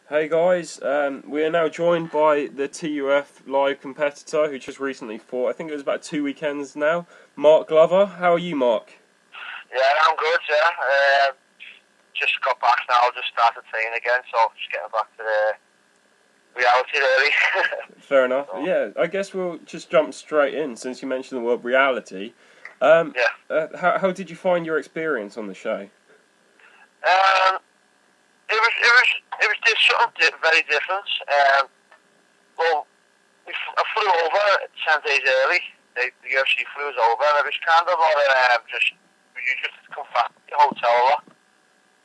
Hey guys, we are now joined by the TUF live competitor who just recently fought. I think it was about 2 weekends now. Mark Glover. How are you, Mark? Yeah, I'm good, yeah. Just got back now, just started training again, so just getting back to the reality, really. Fair enough. So, Yeah, I guess we'll just jump straight in since you mentioned the word reality. yeah. How did you find your experience on the show? Um, it was just something very different. Well, I flew over 10 days early. The UFC flew us over, and it was kind of like you just come back to the hotel a lot.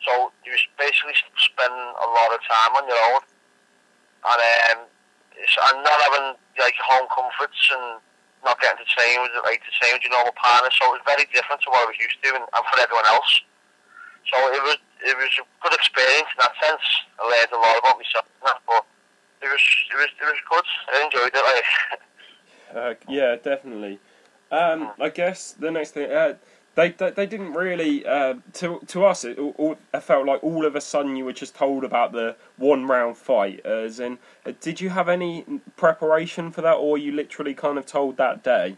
So you was basically spending a lot of time on your own. And not having like home comforts and not getting to train with your normal partner, so it was very different to what I was used to and for everyone else. So it was a good experience in that sense. I learned a lot about myself, but it was good. I enjoyed it. Yeah, definitely. I guess the next thing, they didn't really to us. It felt like all of a sudden you were just told about the 1 round fight. As in, did you have any preparation for that, or were you literally kind of told that day?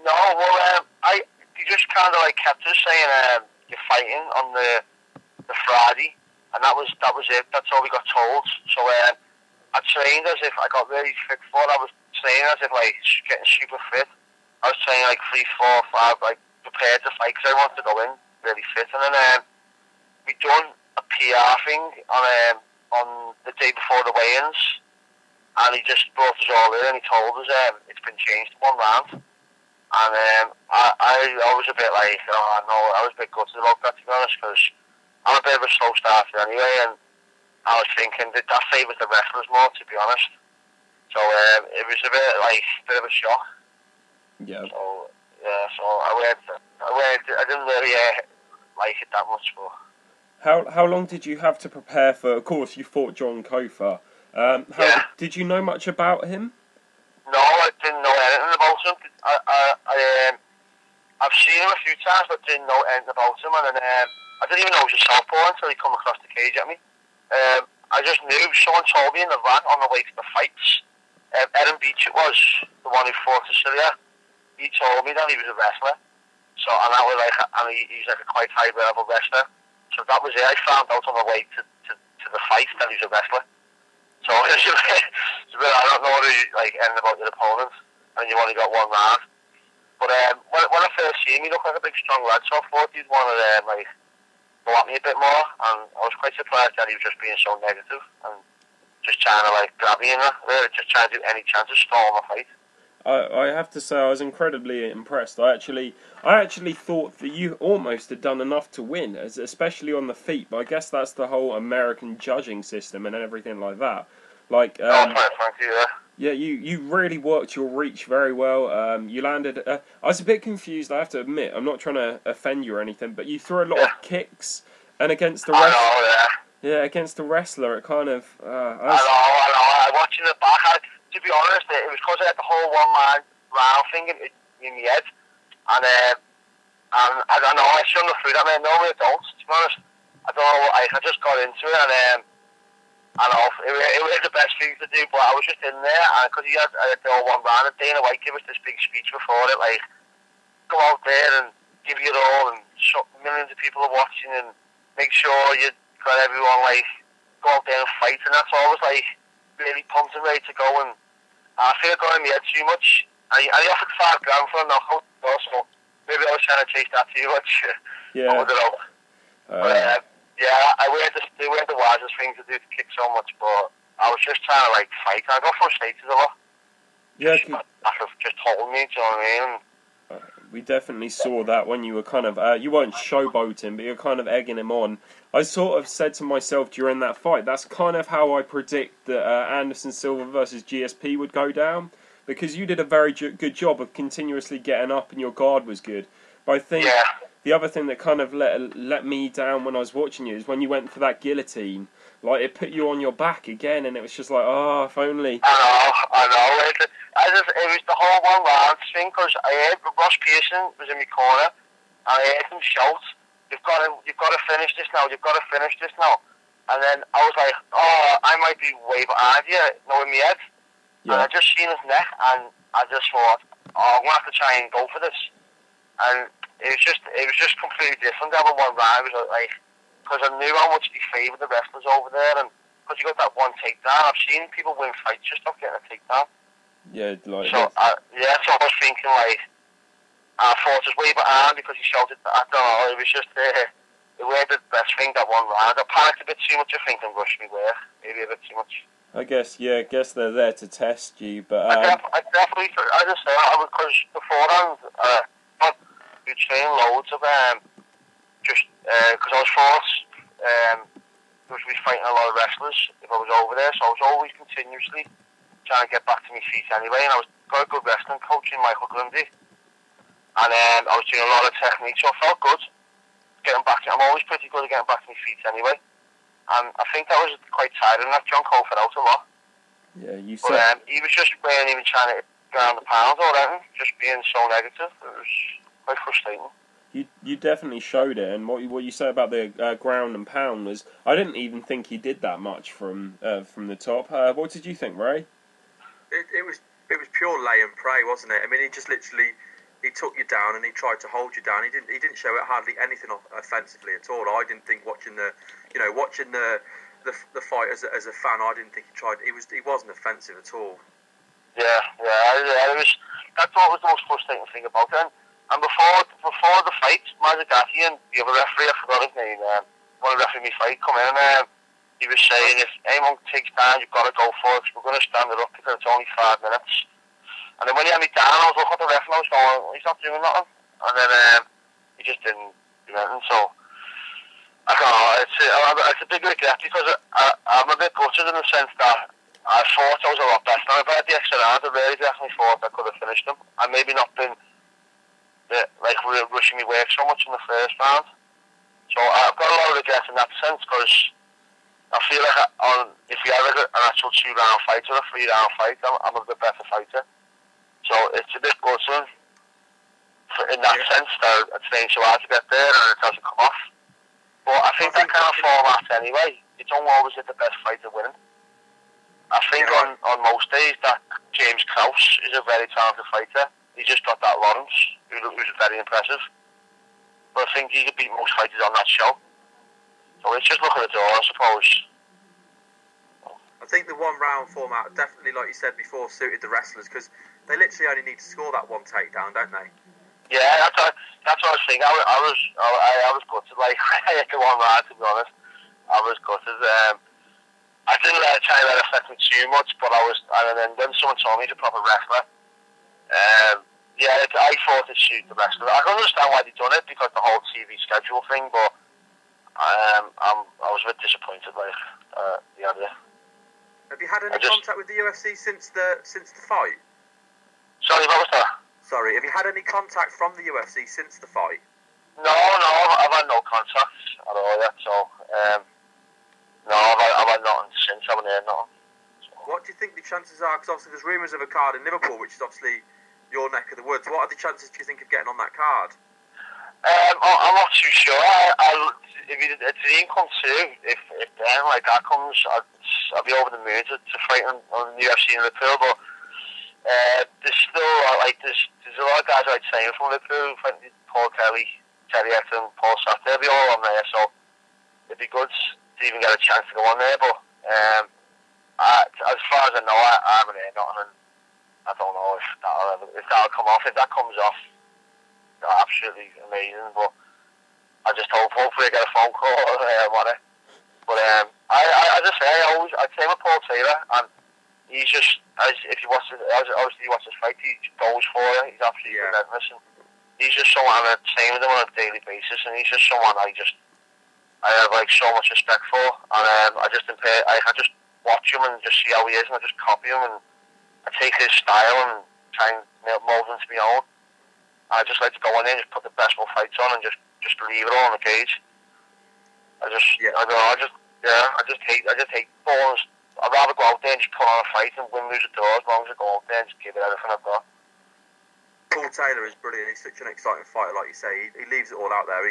No, well, they just kind of like kept us saying you're fighting on the Friday, and that was it. That's all we got told. So I trained as if I got really fit for it. I was training as if like getting super fit. I was training like 3, 4, 5, like prepared to fight because I wanted to go in really fit. And then we done a PR thing on the day before the weigh-ins, and he just brought us all in and he told us it's been changed to 1 round. And I was a bit like, oh no, I was a bit gutted about that, to be honest, because I'm a bit of a slow starter anyway, and I was thinking that favours the wrestlers more, to be honest. So it was a bit of a shock. Yeah. So yeah, so I didn't really like it that much. But How long did you have to prepare for? Of course, you fought John Kofa. yeah, Did you know much about him? no, I didn't know anything about him. I've seen him a few times, but didn't know anything about him. And then I didn't even know he was a southpaw until he come across the cage at me. I just knew. Someone told me in the van on the way to the fights. Erin Beach, it was the one who fought Cecilia. He told me that he was a wrestler. So, and that was like, he's like a quite high level wrestler. So that was it. I found out on the way to the fight that he's a wrestler. So it's a bit, I don't know what anything about your opponent, and you only got 1 round. But when I first seen him, he looked like a big strong lad. So I thought he'd want to go at me a bit more, and I was quite surprised that he was just being so negative and just trying to grab me in there, really just trying to do any chance of stalling a fight. I have to say I was incredibly impressed. I actually thought that you almost had done enough to win, especially on the feet. But I guess that's the whole American judging system and everything like that. Like, Thank you. yeah, you really worked your reach very well. You landed. I was a bit confused. I have to admit, I'm not trying to offend you or anything, but you threw a lot of kicks, and against the I rest, know, yeah, against the wrestler, it kind of. I know. I watching it back. To be honest, it was because I had the whole 1 round thing in my head, and I don't know. I shouldn't have threw that, man. Normally I don't. To be honest, I don't know. I just got into it, and I know it was the best thing to do, but I was just in there, and because I had the whole 1 round, and Dana White gave us this big speech before it, like go out there and give your all, and millions of people are watching, and make sure you got everyone go out there and fight, and that's always really pumped and ready to go. And I think I got in my head too much. And he offered 5 grand for a knockout, so maybe I was trying to chase that too much. Yeah. I don't know. But yeah, they weren't the wisest thing to do to kick so much, but I was just trying to fight. I got frustrated a lot. Yeah. Just holding me, do you know what I mean? We definitely saw that when you were kind of, you weren't showboating, but you were kind of egging him on. I sort of said to myself during that fight, that's kind of how I predict that Anderson Silva versus GSP would go down, because you did a very good job of continuously getting up and your guard was good. But I think the other thing that kind of let me down when I was watching you is when you went for that guillotine. Like, it put you on your back again, and it was just like, oh, if only. I know. It was the whole 1 round thing, because I heard Ross Pearson was in my corner, and I heard him shout, you've got to finish this now, you've got to finish this now. And then I was like, oh, I might be way behind you, in my head. Yeah. And I just seen his neck, and I just thought, oh, I'm gonna have to try and go for this. And it was just completely different. Having one round was like, because I knew how much they favoured the wrestlers over there, and because you got that one takedown. I've seen people win fights just off getting a takedown. Yeah, like so so I was thinking like, I thought it was way behind because he showed it. I don't know. It was just it was the best thing that one round. I panicked a bit too much. I think and rushed me work maybe a bit too much. I guess they're there to test you, but I definitely. I just say because beforehand, we trained loads of just because I was forced. Was we fighting a lot of wrestlers if I was over there, so I was always continuously trying to get back to my feet anyway. And I was got a good wrestling coach in Michael Grundy, and I was doing a lot of technique, so I felt good getting back. I'm always pretty good at getting back to my feet anyway, and I think that was quite tiring. That John Cole fell out a lot. Yeah, you said. But he was just weren't even trying to ground the pound or anything, just being so negative. It was quite frustrating. You definitely showed it, and what you said about the ground and pound was, I didn't even think he did that much from the top. What did you think, Ray? It was pure lay and pray, wasn't it? I mean, he just literally he took you down and he tried to hold you down. He didn't show it hardly anything offensively at all. I didn't think watching the fight as a fan, I didn't think he tried. He wasn't offensive at all. Yeah. It was. That's what was the most frustrating thing about it. And before the fight, Mazzagatti and the other referee, I forgot his name, one of the referee fight, come in and he was saying, if anyone takes down, you've got to go for it, because we're going to stand it up because it's only 5 minutes. And then when he had me down, I was looking at the ref and I was going, he's not doing nothing. And then he just didn't do anything. So, I don't know, it's a big regret because I'm a bit gutted in the sense that I thought I was a lot better. And if I had the extra round, I really definitely thought I could have finished him. I maybe not been rushing me work so much in the first round. So I've got a lot of regrets in that sense because I feel like if you have an actual 2-round fight or a 3-round fight, I'm a bit better fighter. So it's a bit gutting in that sense that it's been so hard to get there and it doesn't come off. But I think that kind of format anyway, you don't always get the best fighter winning. I think on most days that James Krause is a very talented fighter. He just got that Lawrence, who's very impressive. But I think he could beat most fighters on that show. So it's just looking at the door, I suppose. I think the 1-round format definitely, like you said before, suited the wrestlers because they literally only need to score that one takedown, don't they? Yeah, that's what I was thinking. I was gutted. Like I had the 1 round, to be honest. I was gutted. I didn't try to let it affect me too much, but and then when someone told me he's a proper wrestler. I thought it suited the wrestler. I can understand why they done it because the whole TV schedule thing, but I was a bit disappointed by the idea. Have you had any contact with the UFC since the fight? Sorry, what was that? Sorry, have you had any contact from the UFC since the fight? No, I've had no contact at all yet. So I've had nothing since. I haven't heard nothing. So. What do you think the chances are? Because obviously there's rumours of a card in Liverpool, which is obviously your neck of the woods. What are the chances, do you think, of getting on that card? I'm not too sure. If the dream comes true, if then like that comes, I'll be over the moon to fight on the UFC in Liverpool. But there's still there's a lot of guys I'd say from Liverpool, like Paul Kelly, Terry Eckton, Paul Satt. They'll be all on there, so it'd be good to even get a chance to go on there. But as far as I know, I haven't heard nothing. I don't know if that'll come off. If that comes off, that's absolutely amazing. But I just hopefully I get a phone call on it. But I just say I came with Paul Taylor, and he's just if you watch obviously you watch his fight, he goes for it. He's absolutely relentless, and he's just someone I train with him on a daily basis, and he's just someone I have like so much respect for, and I just watch him and just see how he is, and I just copy him and I take his style and try and mold him to my own. I just like to go in there and just put the best more fights on and just leave it all in the cage. I just hate balls. I'd rather go out there and just put on a fight and win, lose, or draw, as long as I go out there and just give it everything I've got. Paul Taylor is brilliant. He's such an exciting fighter, like you say. He leaves it all out there.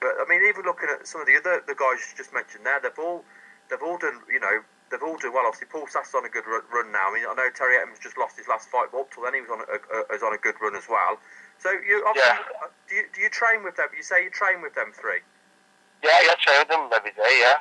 But I mean, even looking at some of the guys you just mentioned there, they've all they've all done, they've all done well. Obviously, Paul Sass is on a good run now. I mean, I know Terry Ettman's just lost his last fight, but up till then he was on a good run as well. So you obviously do you train with them? You say you train with them three? Yeah, I train with them every day. Yeah.